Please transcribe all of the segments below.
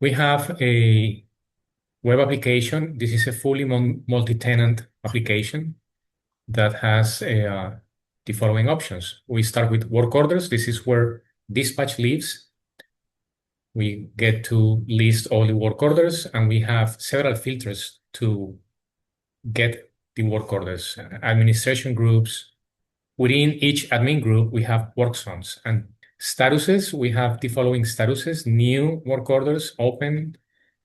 We have a web application. This is a fully multi-tenant application that has the following options. We start with work orders. This is where dispatch lives. We get to list all the work orders, and we have several filters to get the work orders. Administration groups. Within each admin group, we have work zones and statuses. We have the following statuses: new work orders, open,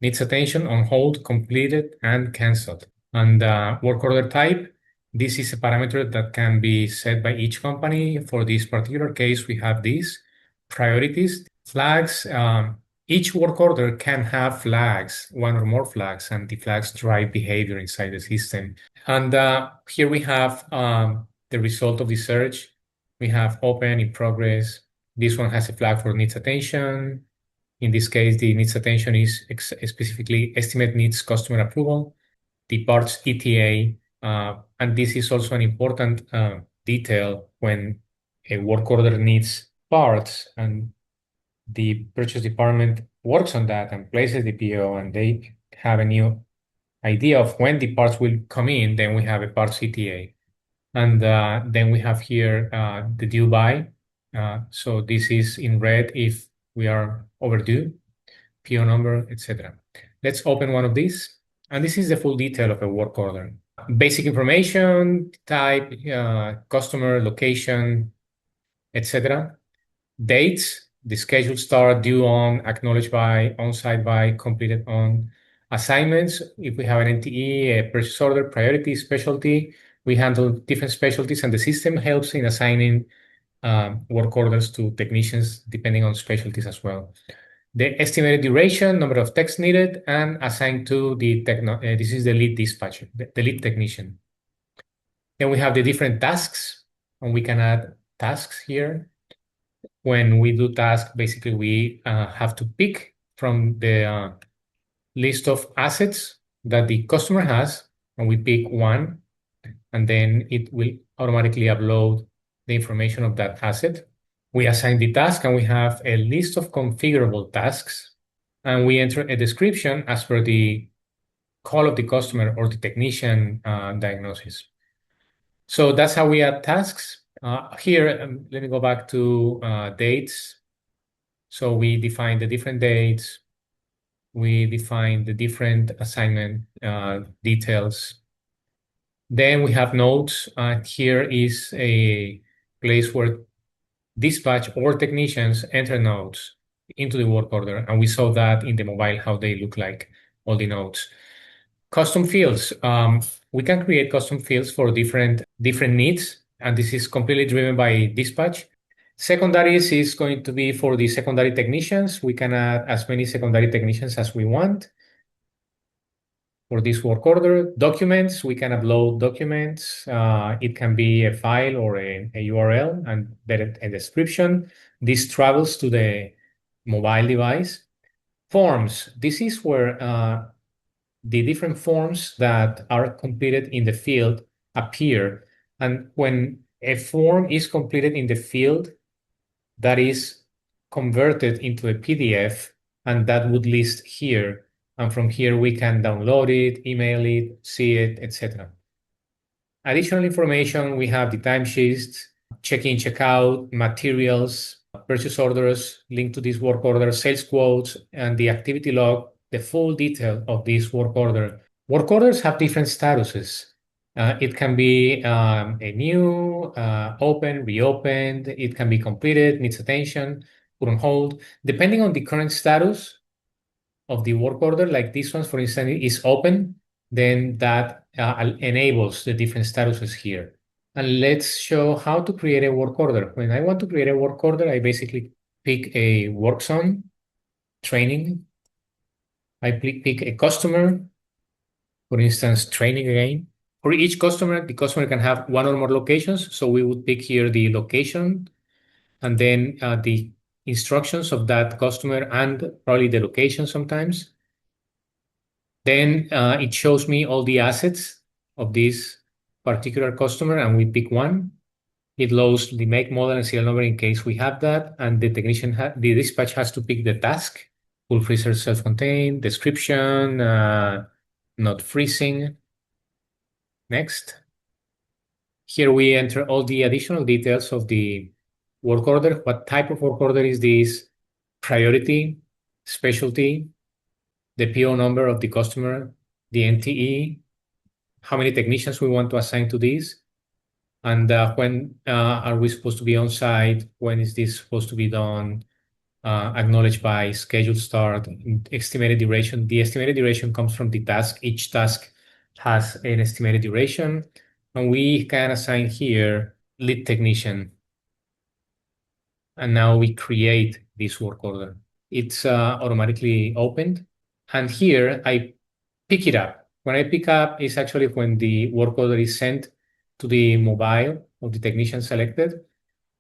needs attention, on hold, completed, and canceled. And work order type, this is a parameter that can be set by each company. For this particular case, we have these priorities, flags. Each work order can have flags, one or more flags, and the flags drive behavior inside the system. And here we have the result of the search. We have open, in progress. This one has a flag for needs attention. In this case, the needs attention is specifically estimate needs customer approval, the parts ETA, and this is also an important detail when a work order needs parts and the purchase department works on that and places the PO, and they have a new idea of when the parts will come in, then we have a parts ETA. And then we have here the due by. So this is in red if we are overdue, PO number, etc. Let's open one of these. And this is the full detail of a work order. Basic information, type, customer, location, etc. Dates, the schedule start, due on, acknowledged by, on-site by, completed on. Assignments, if we have an NTE, a purchase order, priority, specialty, we handle different specialties, and the system helps in assigning work orders to technicians depending on specialties as well. The estimated duration, number of techs needed, and assigned to the this is the lead dispatcher, the lead technician. Then we have the different tasks, and we can add tasks here. When we do tasks, basically we have to pick from the list of assets that the customer has, and we pick one, and then it will automatically upload the information of that asset. We assign the task, and we have a list of configurable tasks, and we enter a description as per the call of the customer or the technician diagnosis. So that's how we add tasks. Here, let me go back to dates. So we define the different dates. We define the different assignment details. Then we have notes. Here is a place where dispatch or technicians enter notes into the work order. And we saw that in the mobile, how they look like, all the notes. Custom fields. We can create custom fields for different needs, and this is completely driven by dispatch. Secondaries is going to be for the secondary technicians. We can add as many secondary technicians as we want for this work order. Documents, we can upload documents. It can be a file or a URL and then a description. This travels to the mobile device. Forms, this is where the different forms that are completed in the field appear. And when a form is completed in the field, that is converted into a PDF, and that would list here. And from here, we can download it, email it, see it, etc. Additional information, we have the timesheets, check-in, check-out, materials, purchase orders linked to this work order, sales quotes, and the activity log, the full detail of this work order. Work orders have different statuses. It can be a new, open, reopened. It can be completed, needs attention, put on hold. Depending on the current status of the work order, like this one, for instance, is open, then that enables the different statuses here. And let's show how to create a work order. When I want to create a work order, I basically pick a work zone, training. I pick a customer, for instance, training again. For each customer, the customer can have one or more locations. So we would pick here the location and then the instructions of that customer and probably the location sometimes. Then it shows me all the assets of this particular customer, and we pick one. It loads the make, model, and serial number in case we have that, and the technician, the dispatch has to pick the task. full freezer self-contained, description, not freezing. Next. Here we enter all the additional details of the work order. What type of work order is this? Priority, specialty, the PO number of the customer, the NTE, how many technicians we want to assign to this, and when are we supposed to be on site? When is this supposed to be done? Acknowledged by scheduled start, estimated duration. The estimated duration comes from the task. Each task has an estimated duration, and we can assign here lead technician. And now we create this work order. It's automatically opened. And here I pick it up. When I pick up is actually when the work order is sent to the mobile of the technician selected,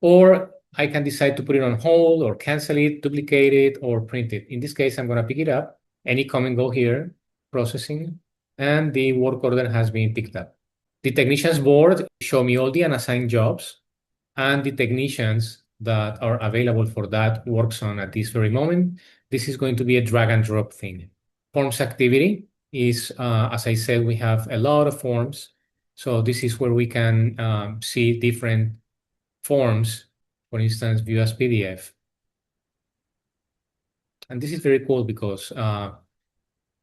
or I can decide to put it on hold or cancel it, duplicate it, or print it. In this case, I'm going to pick it up. Any comment go here, processing, and the work order has been picked up. The technicians board show me all the unassigned jobs and the technicians that are available for that work zone at this very moment. This is going to be a drag and drop thing. Forms activity is, as I said, we have a lot of forms. So this is where we can see different forms, for instance, view as PDF. And this is very cool because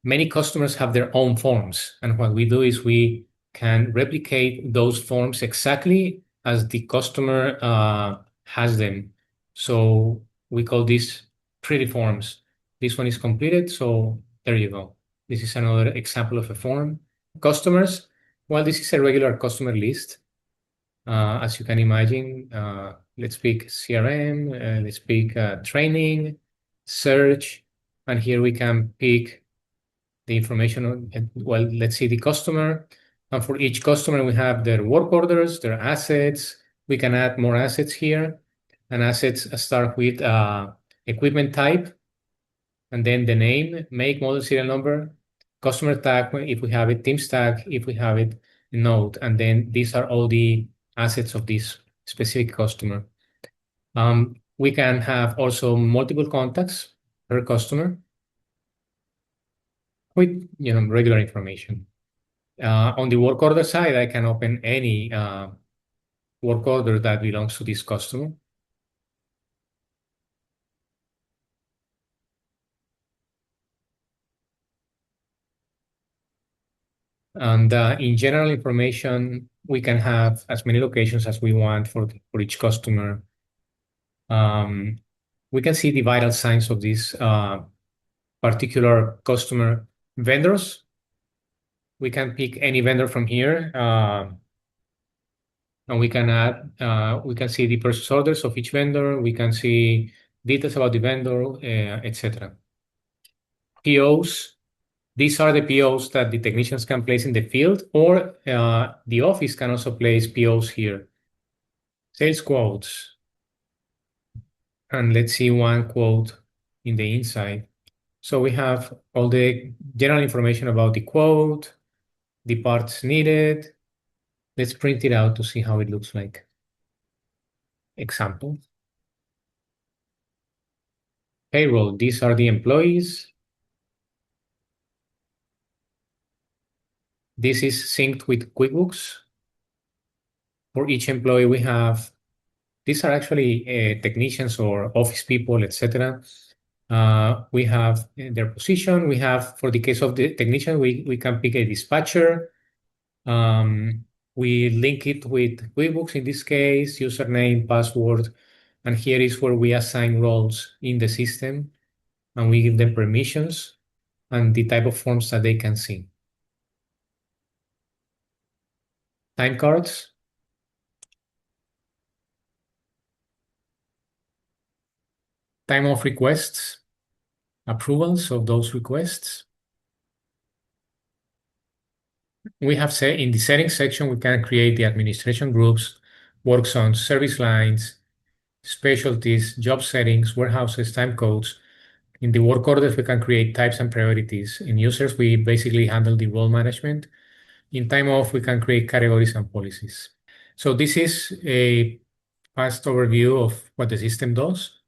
many customers have their own forms. And what we do is we can replicate those forms exactly as the customer has them. So we call this pretty forms. This one is completed, so there you go. This is another example of a form. Customers, well, this is a regular customer list. As you can imagine, let's pick CRM, let's pick training, search, and here we can pick the information on, well, let's see the customer. And for each customer, we have their work orders, their assets. We can add more assets here. And assets start with equipment type, and then the name, make, model, serial number, customer tag, if we have it, Teams tag, if we have it, node. And then these are all the assets of this specific customer. We can have also multiple contacts per customer with regular information. On the work order side, I can open any work order that belongs to this customer. And in general information, we can have as many locations as we want for each customer. We can see the vital signs of this particular customer. Vendors, we can pick any vendor from here, and we can add, we can see the purchase orders of each vendor. We can see details about the vendor, etc. POs, these are the POs that the technicians can place in the field, or the office can also place POs here. Sales quotes. And let's see one quote in the inside. So we have all the general information about the quote, the parts needed. Let's print it out to see how it looks like. Example. Payroll, these are the employees. This is synced with QuickBooks. For each employee, we have, these are actually technicians or office people, etc. We have their position. We have, for the case of the technician, we can pick a dispatcher. We link it with QuickBooks in this case, username, password, and here is where we assign roles in the system, and we give them permissions and the type of forms that they can see. Time cards. Time of requests, approvals of those requests. We have said in the settings section, we can create the administration groups, work zones, service lines, specialties, job settings, warehouses, time codes. In the work orders, we can create types and priorities. In users, we basically handle the role management. In time off, we can create categories and policies. So this is a fast overview of what the system does.